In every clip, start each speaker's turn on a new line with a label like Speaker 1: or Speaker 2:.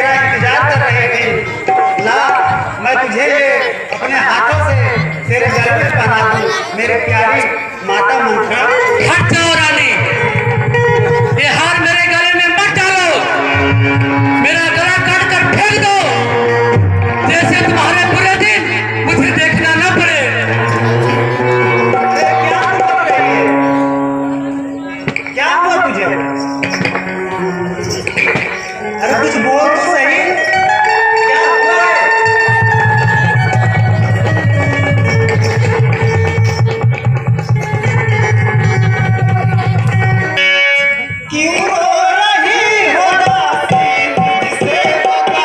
Speaker 1: तेरा इंतजार कर रहे थे। ला, मैं तुझे अपने हाथों से तेरे गले में पहना दूं, मेरी प्यारी माता मंत्रा।
Speaker 2: हट जाओ रानी, ये हार मेरे गले में मत डालो, मेरा गला काट कर फेंक दो, जैसे तुम्हारे बुरे दिन मुझे देखना न पड़े।
Speaker 1: क्या हुआ तुझे? क्या हुआ तुझे? अरे कुछ बोल तो सही, क्या हुआ है? क्यों रो रही हो दासी मुझसे बता?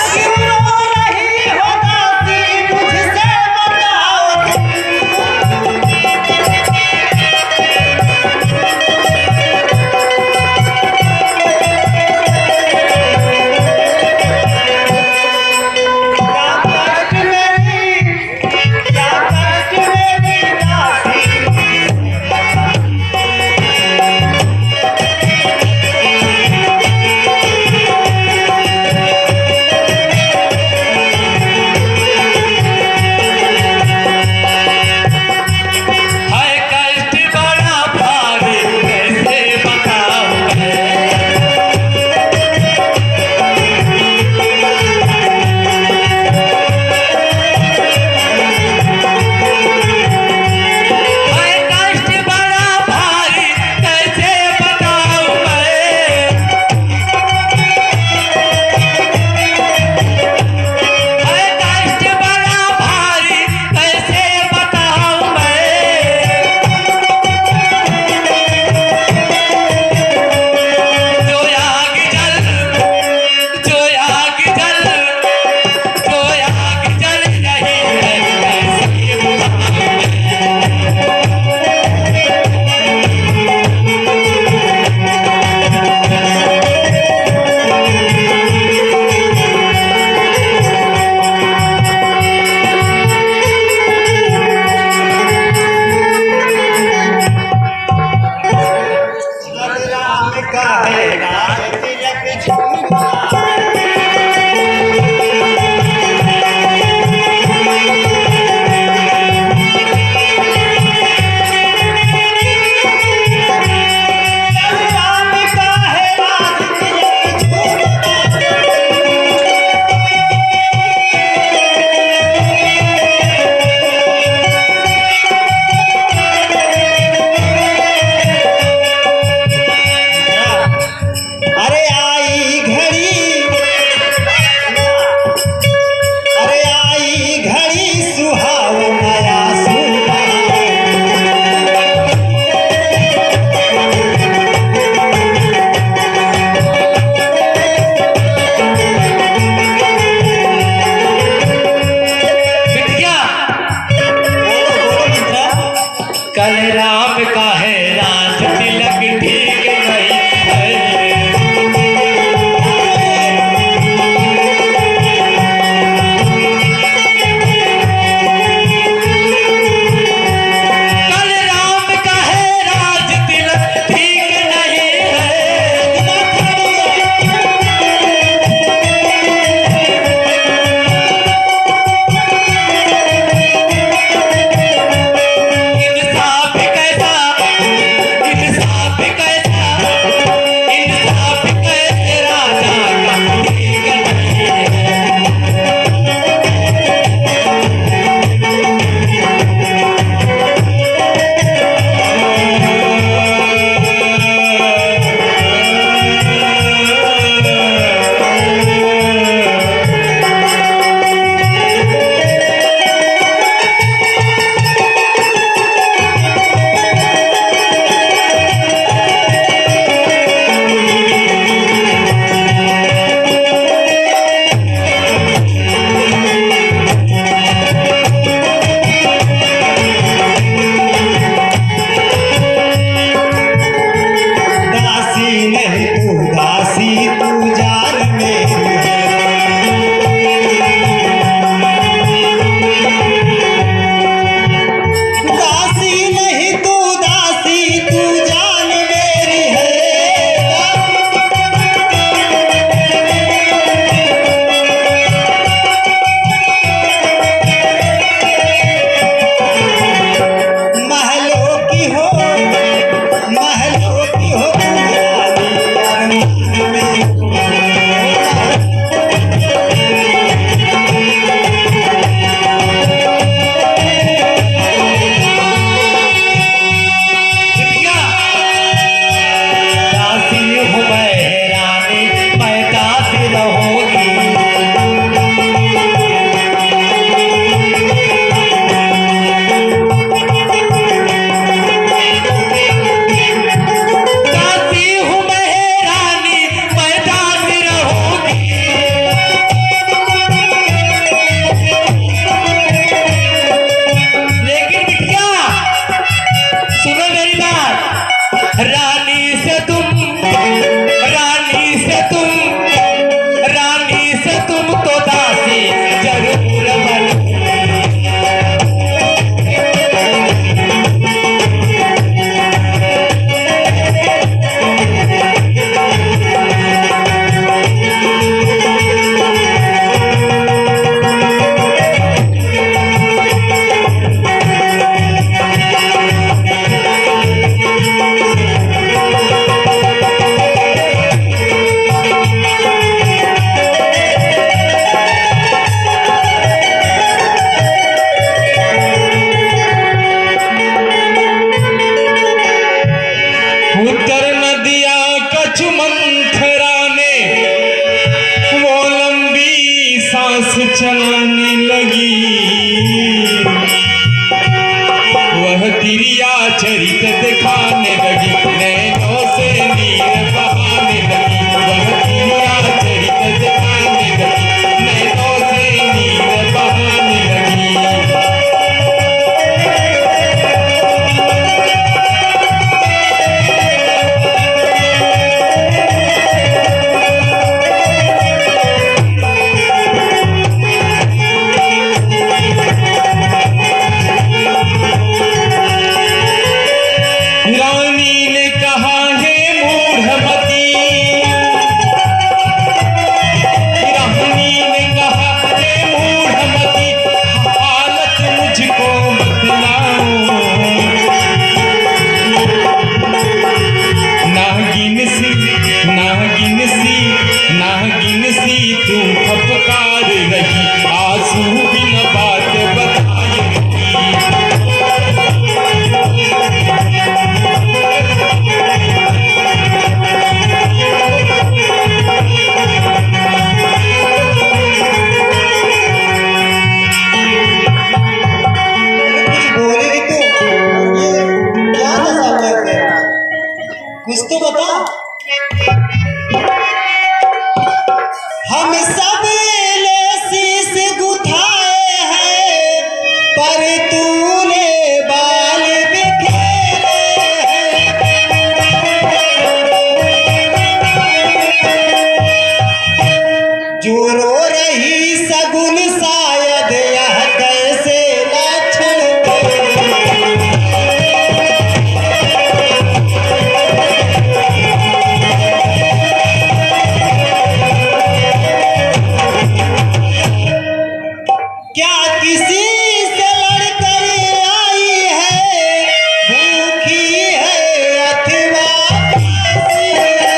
Speaker 1: क्यों रो रही
Speaker 3: सांस चलाने लगी, वह तिरिया चरित दिखाने लगी, नैनों से नीर बहाने लगी, वह तिरिया चरित दिखाने लगी, नैनों से नीर बहाने लगी। रानी ने कहा है मूढ़मती, रानी ने कहा है मूढ़मती, हालत मुझको बतलाओ, नागिन सी नागिन सी नागिन सी तुम फपकार रही, आंसू बिना बात बताए रही।
Speaker 1: कुछ बोलेगी तो ये क्या दशा हुआ है तेरा? कुछ तो बता। हम सब ने शीश गुथाए हैं, पर तूने बाल बिखेरे हैं। जो रो रही सगुन शायद यह कैसे लक्षण क्या किसी से लड़कर आई है, भूखी है अथवा प्यासी है।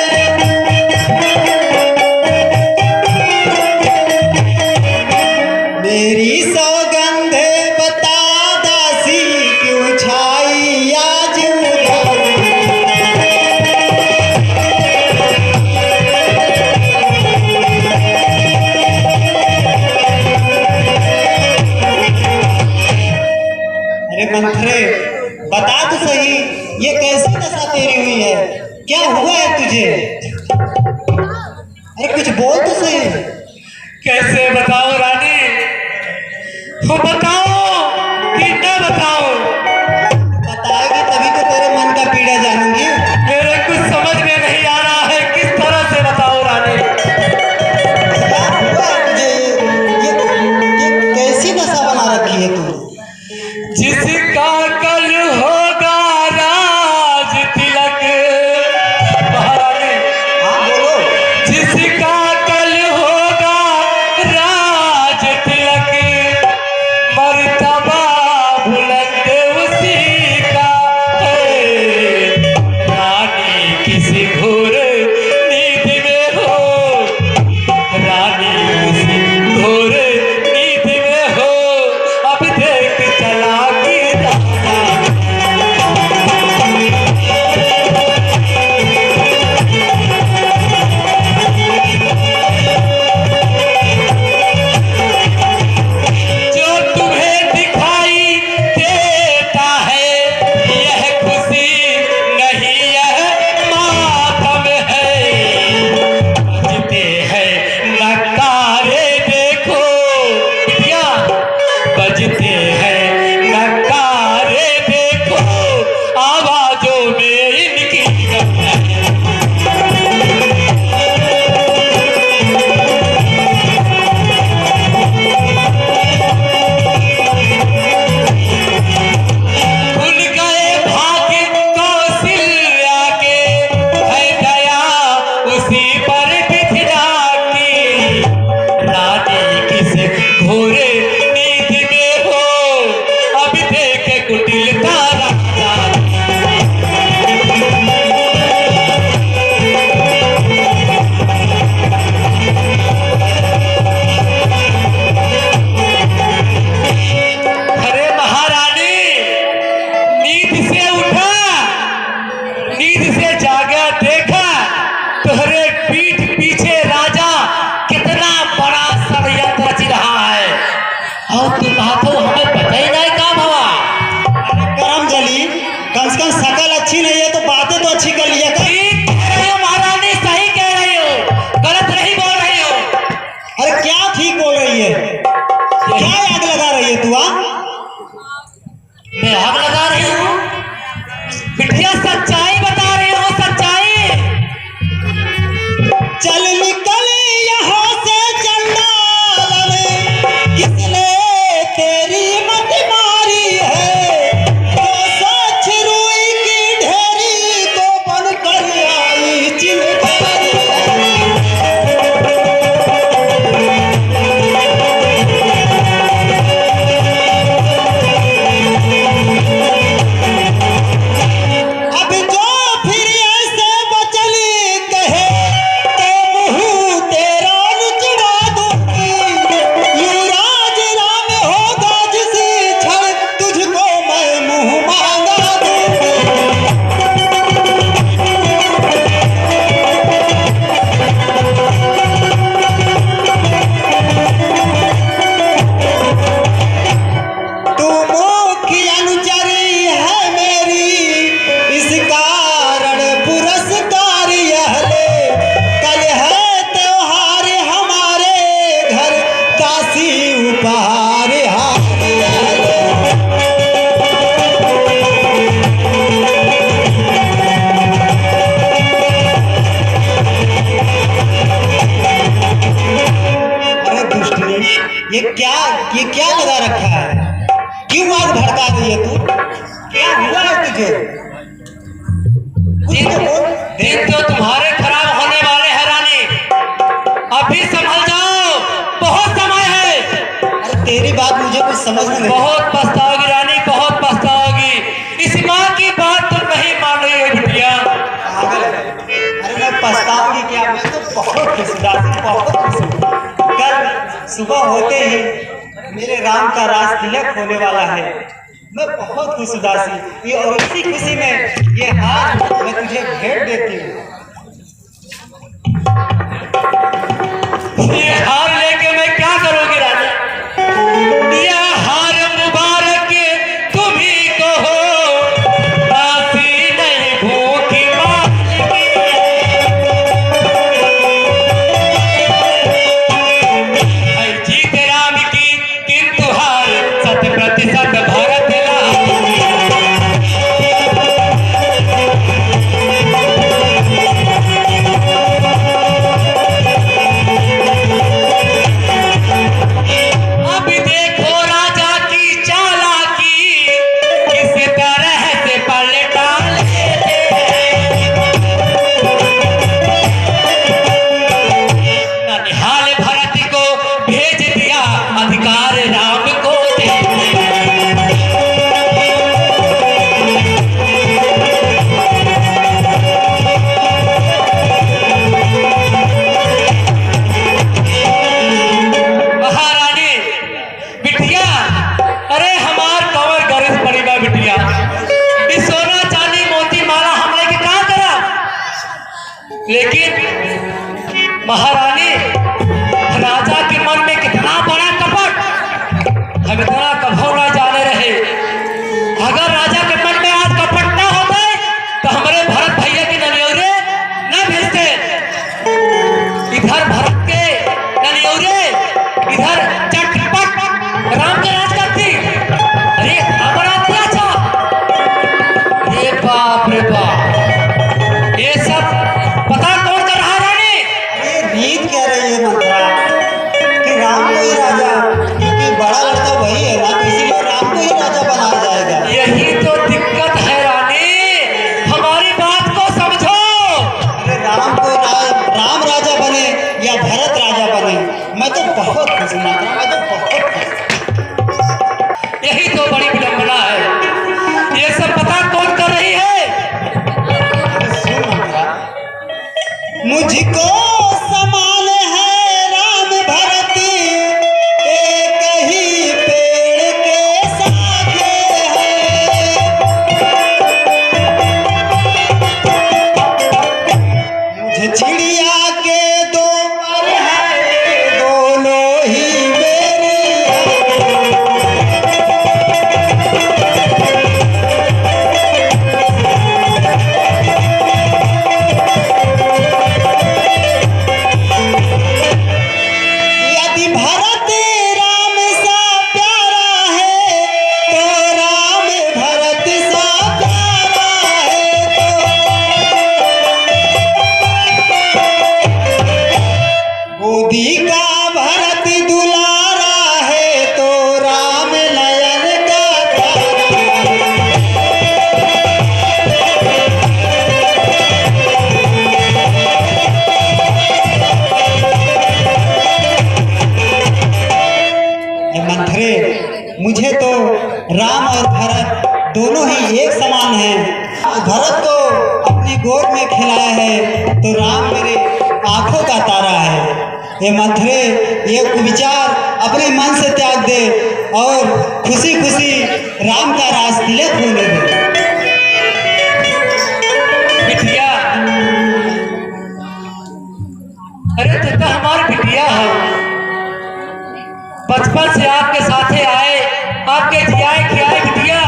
Speaker 1: मेरी सौगंध बता दासी, क्यों छाई आज उदासी। अरे मंथरे, बता तो सही, ये कैसी दशा तेरी हुई है? क्या हुआ है तुझे? अरे कुछ बोल तो सही।
Speaker 2: कैसे बताओ रानी, तो बताओ कि न बताओ?
Speaker 1: बताएगी तभी तो तेरे मन का पीड़ा जानूंगी।
Speaker 2: मेरे कुछ समझ में नहीं आ रहा है, किस तरह से बताओ रानी।
Speaker 1: क्या हुआ है तुझे? ये कैसी दशा बना रखी है तू?
Speaker 2: जिसका कल होगा राज तिलक, महारानी,
Speaker 1: हाँ बोलो।
Speaker 2: जिसका कल होगा राज तिलक, और तू कहा तो हमें पता ही नहीं काम हुआ।
Speaker 1: अरे करम जली, कम से कम शकल अच्छी नहीं है तो बातें तो अच्छी कर लिया कर।
Speaker 2: ठीक कह रही हो महारानी, सही कह रही हो, गलत नहीं बोल रही हो।
Speaker 1: अरे क्या ठीक बोल रही है, क्या आग लगा रही है तू?
Speaker 2: मैं आग लगा रही हूँ बिटिया, सच्चाई बता रही हूँ, सच्चाई।
Speaker 1: चल निकल यहाँ से चंडाल, किसने तेरी मत मारी है? तो सच रुई की ढेरी को बनकर आई चिंगारी। अब जो फिर ऐसे बचली कहे तो मुँह तेरा निचवा दूंगी। युवराज राम होगा जिस क्षण तुझको मैं मुँह मांगा दूंगी। तू मुख्य अनुचरी है मेरी, इस कारण पुरस्कार यह ले। कल है त्योहार हमारे घर, दासी उपहार हार यह ले। अरे दुष्टनी, ये क्या लगा रखा है? क्यों आग भड़का रही है तू? क्या हुआ है तुझे? कुछ तो बोल।
Speaker 2: दिन तो तुम्हारे खराब होने वाले हैं रानी, अभी संभल जाओ, बहुत समय है।
Speaker 1: अरे तेरी बात मुझे कुछ समझ में नहीं।
Speaker 2: बहुत पछताओगी रानी, बहुत पछताओगी। इस माँ की बात तुम नहीं मान रही हो बिटिया।
Speaker 1: पागल है। अरे मैं पछताऊंगी क्या, मैं तो बहुत खुश उदासी, बहुत खुश हूँ। कल सुबह होते ही मेरे राम का राज तिलक होने वाला है। मैं बहुत खुश उदासी, ये और इसी खुशी में ये हार मैं तुझे भेंट देती हूँ।
Speaker 2: ये हार लेके मैं क्या करूंगी रानी? यह हार मुबारक तुम्ही को हो, आसी नहीं भूखी मालिकी। है जीत राम की किंतु हार 100% भरत लाल। अब देखो राजा की चालाकी, किस तरह से पलटा लेते हैं। ननिहाल भरत को भेज दिया, अधिकार राम को दे। महारानी बिटिया, अरे हमार कवर गरज पड़ी बा बिटिया। इस सोना चांदी मोती माला हमने के का करा, लेकिन महारानी राजा के मन में कितना बड़ा कपट, हम इतना कभू ना जाने रहे। अगर राजा के मन में आज कपट ना होता तो हमारे भरत भैया की ननियौरे न भेजते। इधर भरत के ननियौरे, इधर चटपट राम के राज करती। अरे हमारा अच्छा, अरे बाप रे बाप, ये सब पता कौन कर रहा है रानी?
Speaker 1: अरे रीत मंथरे, मुझे तो राम और भरत दोनों ही एक समान हैं। भरत को अपनी गोद में खिलाया है तो राम मेरे आंखों का तारा है। ये मंथरे, ये विचार अपने मन से त्याग दे और खुशी खुशी राम का रास तिलक होने दे।
Speaker 2: बिटिया, अरे तू तो हमारी बिटिया हो, बचपन से आपके साथे आए, आपके जियाए खियाए बिटिया।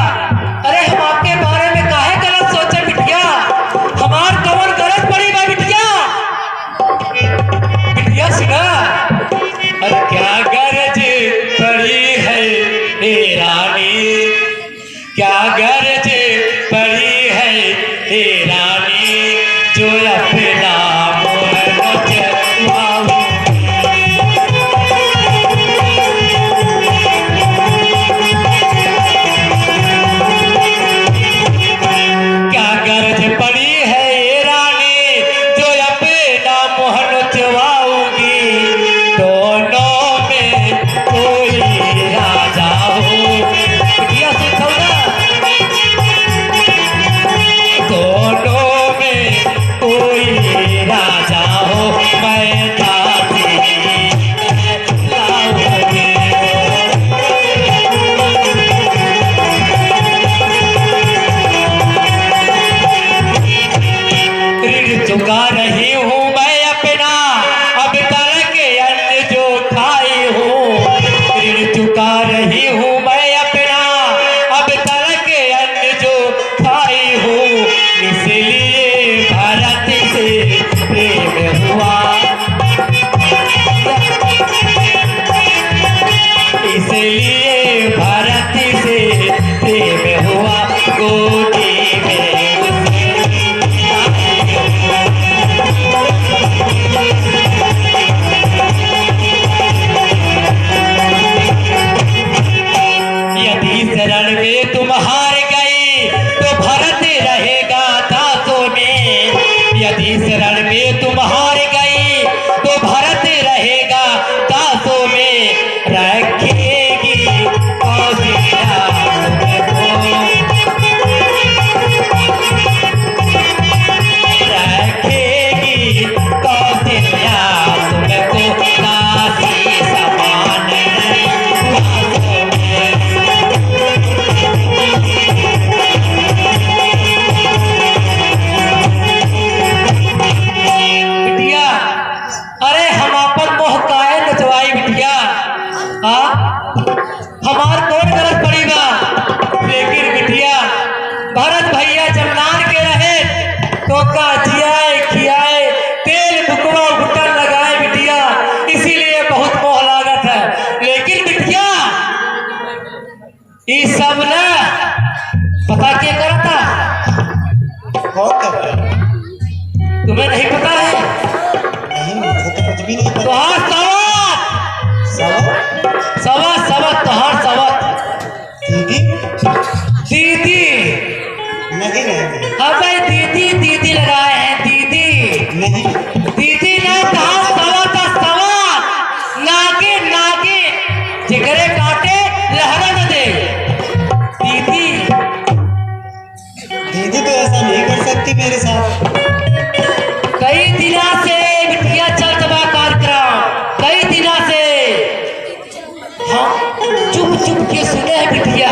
Speaker 2: अरे हम आपके बारे में काहे गलत सोचे बिटिया, हमार कौन गलत पड़ी बा बिटिया। बिटिया सुना, अरे क्या गरज पड़ी है ए रानी, क्या गरज पड़ी है ए रानी, जो अपना चुका रही हूँ मैं अपना, अब तक अन्न जो खाई हूँ। ऋण चुका रही हूँ मैं अपना, अब तक अन्न जो खाई हूँ। इसलिए भारत से प्रेम हुआ, इसलिए भारत से प्रेम हुआ। गोदी में शरण में तुम हार गई तो भरत रहेगा दासों में। यदि शरण में तुम हार गई तो भरत रहेगा दासों में। रखेगी कौशल्या तुमको, रखेगी कौशल्या तुमको, दासी समान दासों में। बिटिया, अरे हम अपन मोह काहे नचवाई बिटिया, हमार कौन गलत पड़ी बा। लेकिन बिटिया, भरत भैया जब नान के रहे तो का जियाए खियाए, तेल बुकवा घुटन लगाए बिटिया, इसीलिए बहुत मोह लागत है। लेकिन बिटिया, ये सब ना पता क्या करता,
Speaker 1: कौन कर रहा है?
Speaker 2: तुम्हें नहीं पता है?
Speaker 1: नहीं, मुझे तो कुछ भी नहीं पता।
Speaker 2: तुहार सवत
Speaker 1: सवत?
Speaker 2: सवत सवत तुहार सवत
Speaker 1: दीदी?
Speaker 2: दीदी।
Speaker 1: नहीं नहीं
Speaker 2: अबे दीदी दीदी लगाए हैं, दीदी
Speaker 1: नहीं।
Speaker 2: दीदी ने कहा सवत सवत, नागे नागे जिगरे काटे लहरा न दे। दीदी
Speaker 1: दीदी तो ऐसा नहीं कर सकती मेरे साथ।
Speaker 2: कई दिना से बिटिया चलत बा कार्यक्रम, कई दिना से हम चुप चुप के सुने हैं बिटिया।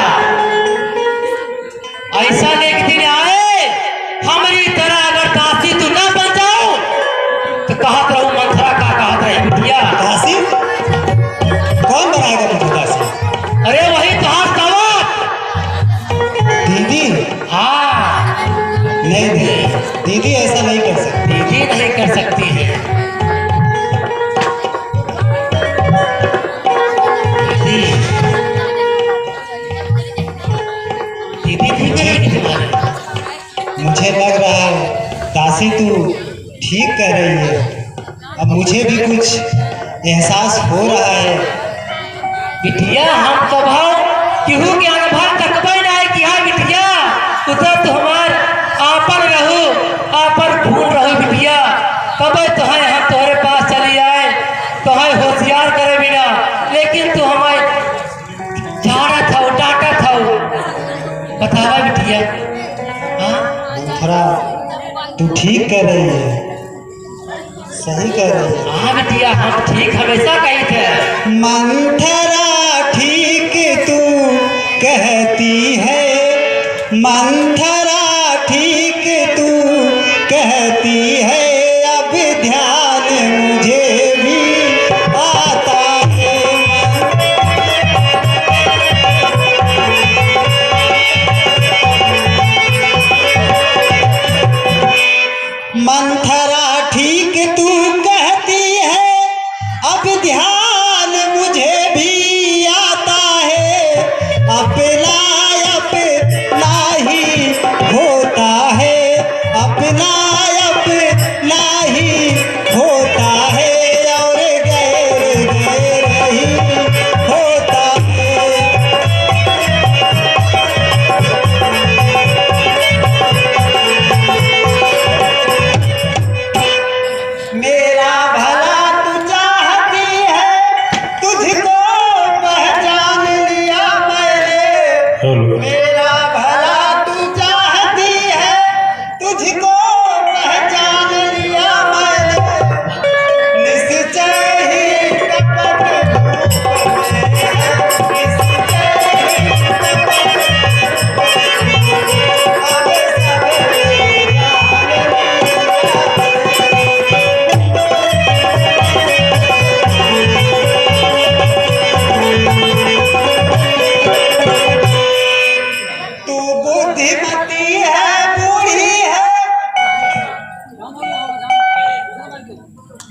Speaker 2: ऐसा एक दिन आए हमारी तरह अगर दासी तू ना बन जाओ तो कहत रहूं मंथरा का कहत रही बिटिया।
Speaker 1: दासी? कौन बनाएगा मुझे दासी?
Speaker 2: अरे वही तुहार सवत
Speaker 1: दीदी?
Speaker 2: हाँ,
Speaker 1: नहीं नहीं, दीदी ऐसा नहीं कर सकती।
Speaker 2: दीदी नहीं कर सकती है। दीदी नहीं करेगी तुम्हारे।
Speaker 1: मुझे लग रहा है दासी तू ठीक कह रही है। अब मुझे भी कुछ एहसास हो रहा है।
Speaker 2: बिटिया, हम कभाव केहू के अनुभव तकबे नहीं किया बिटिया। तू तो हमार आपन रहू, आपन खून रहू बिटिया। कबे तुहे हम तोहरे पास चली आए, तुहे होशियार करे बिना, लेकिन तू हमारे बिटिया? हाँ
Speaker 1: मंथरा तू ठीक कर रही है, सही कर रही है।
Speaker 2: हाँ बिटिया, हम ठीक हमेशा कही थे।
Speaker 1: मंथरा ठीक तू कहती है, मंथरा ठीक तू कहती है, अब ध्यान मुझे भी आता है। मंथरा ठीक तू कहती है, अब ध्यान मुझे भी आता है, अपना अपना ही होता है, अपना अपना ही होता है, और गैर गैर ही होता है। मेरा भला तू चाहती है, तुझको पहचान लिया मैंने। मेरा भला तू चाहती है, तुझको पहचान लिया मैंने। निश्चय ही कपट धूप में, निश्चय ही कपट अब सब तू बुद्धिमती है, बूढ़ी है।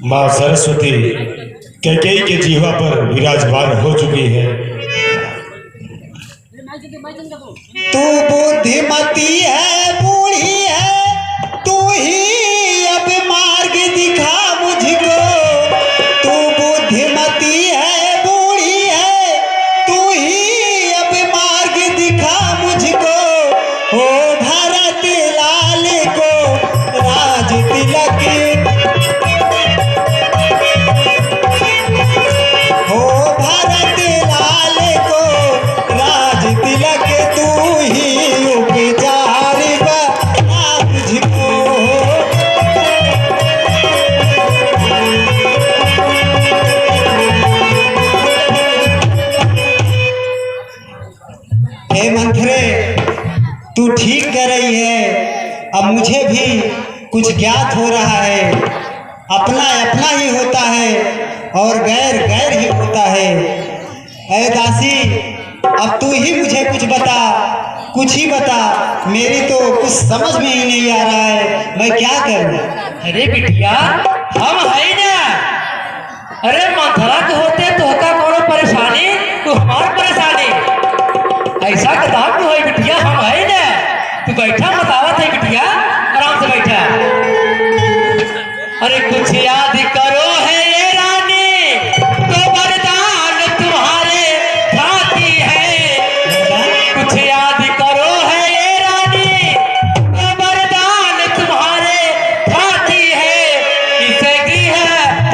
Speaker 3: माँ सरस्वती कैकेयी के जीवा पर विराजमान हो चुकी है।
Speaker 1: तू बुद्धिमती है, बूढ़ी है, तू ही अब मार्ग दिखा मुझको। तू बुद्धिमती है, बूढ़ी है, तू ही अब मार्ग दिखा मुझको। ओ भरत लाल को राज तिलक, हो भरत लाल को राज तिलक, तू ही उपचार बना मुझको। हे मंथरे तू ठीक कर रही है, अब मुझे भी कुछ ज्ञात हो रहा है। अपना अपना ही होता है और गैर गैर ही होता है। ऐ दासी अब तू ही मुझे कुछ बता, कुछ ही बता, मेरी तो कुछ समझ में ही नहीं आ रहा है, मैं क्या करूं।
Speaker 2: अरे बिटिया, हम है ना। अरे मंथरा के होते तो होता कोनो परेशानी, तो हमार परेशानी ऐसा किताब तो है बिटिया, हम है ना। तू बैठा, बतावत है बिटिया, आराम से बैठा। अरे कुछ याद करो है ये रानी, तो वरदान तुम्हारे खाती है। कुछ याद करो है ये रानी, तो वरदान तुम्हारे खाती है। इस गृह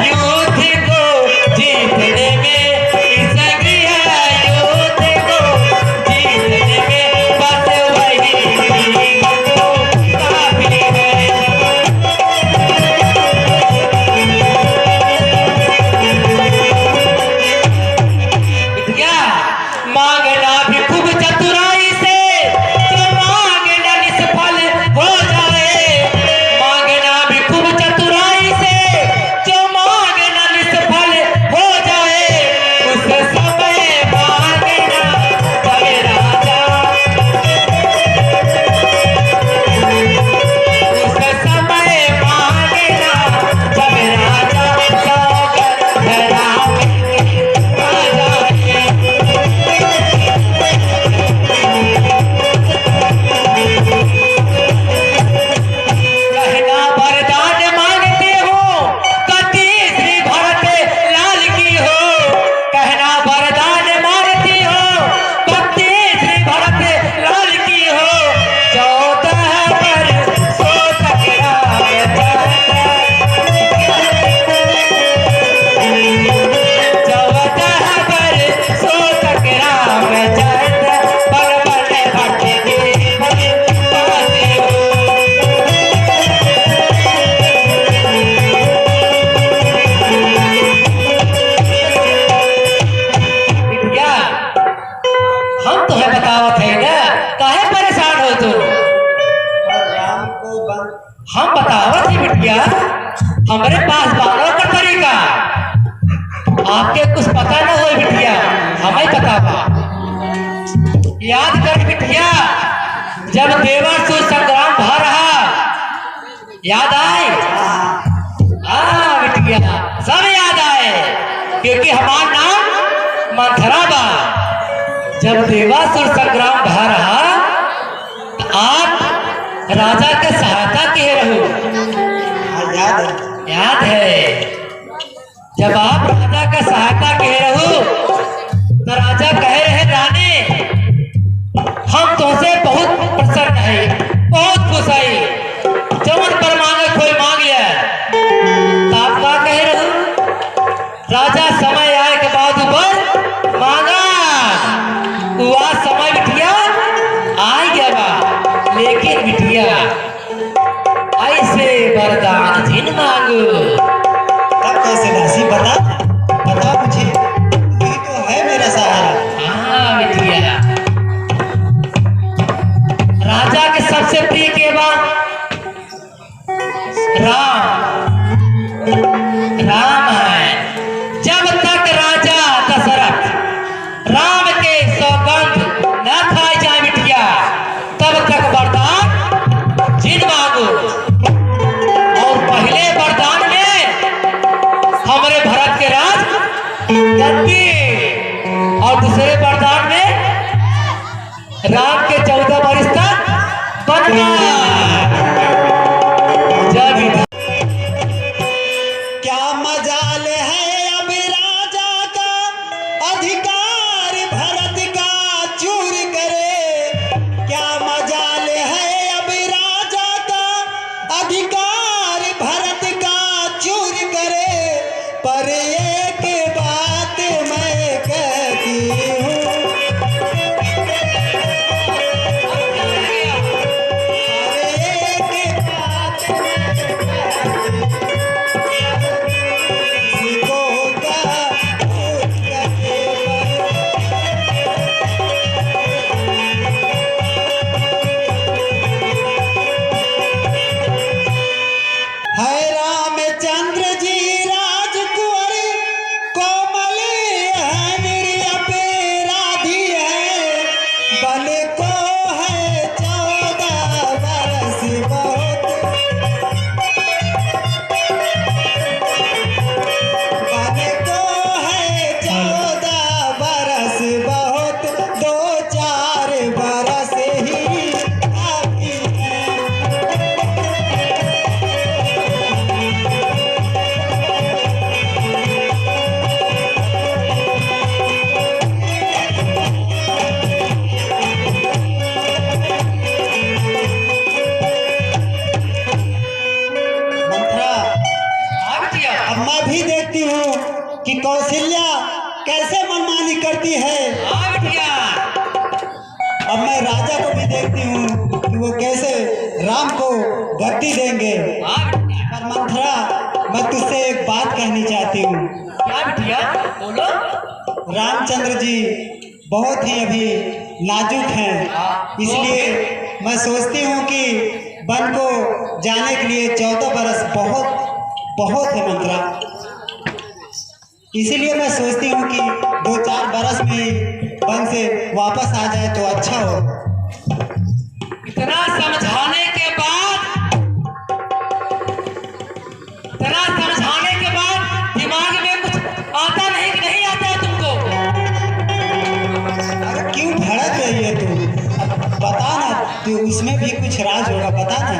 Speaker 2: युद्ध को जीतने में, इस गृह याद कर बिटिया, जब देवासुर संग्राम भा रहा, याद आए? हाँ बिटिया, सब याद आए, क्योंकि हमारा नाम मंथरा बा। जब देवासुर संग्राम भा रहा तो आप राजा के सहायता के रहो।
Speaker 1: हाँ,
Speaker 2: याद है? जब आप राजा का सहायता कह रहो तो राजा कह रहे रानी, हम तुमसे बहुत प्रसन्न है, बहुत खुश है, जवन पर मांगे कोई मांग लिया। तो आप क्या कह रहे हो? राजा समय आए के बाद ऊपर मांगा, हुआ समय बिटिया आ गया बा। लेकिन बिटिया ऐसे वरदान जिन मांगो।
Speaker 1: तब कैसे दासी, बता मुझे, तू तो है मेरा सहारा।
Speaker 2: हाँ बिटिया, राजा के सबसे प्रिय के बा राम है। जब तक राजा दशरथ राम के सौगंध न खाए जाए बिटिया, तब तक वरदान जिन मांगो। और पहले वरदान में हमारे भरत के राज गद्दी, और दूसरे वरदान में राम के 14 वर्ष तक बनवास। जब
Speaker 1: क्या मजाल है अब राजा का, अधिकार भरत का चूर करे। क्या मजाल है अब राजा का, अधिकार भरत का चूर करे। पर एक बात मैं कहती हूँ, कि कौशल्या कैसे मनमानी करती है। अब मैं राजा को भी देखती हूँ कि वो कैसे राम को गद्दी देंगे। पर मंथरा, मैं तुझसे एक बात कहनी चाहती हूँ।
Speaker 2: क्या बिटिया बोलो।
Speaker 1: रामचंद्र जी बहुत ही अभी नाजुक हैं, इसलिए मैं सोचती हूँ कि वन को जाने के लिए 14 बरस बहुत है मंत्रा। इसीलिए मैं सोचती हूँ कि 2-4 बरस में वन से वापस आ जाए तो अच्छा हो।
Speaker 2: इतना समझाने के बाद दिमाग में कुछ आता नहीं कि नहीं आता है तुमको?
Speaker 1: अरे क्यों भड़क रही है तू? अब बता ना, तो उसमें भी कुछ राज होगा, बता ना।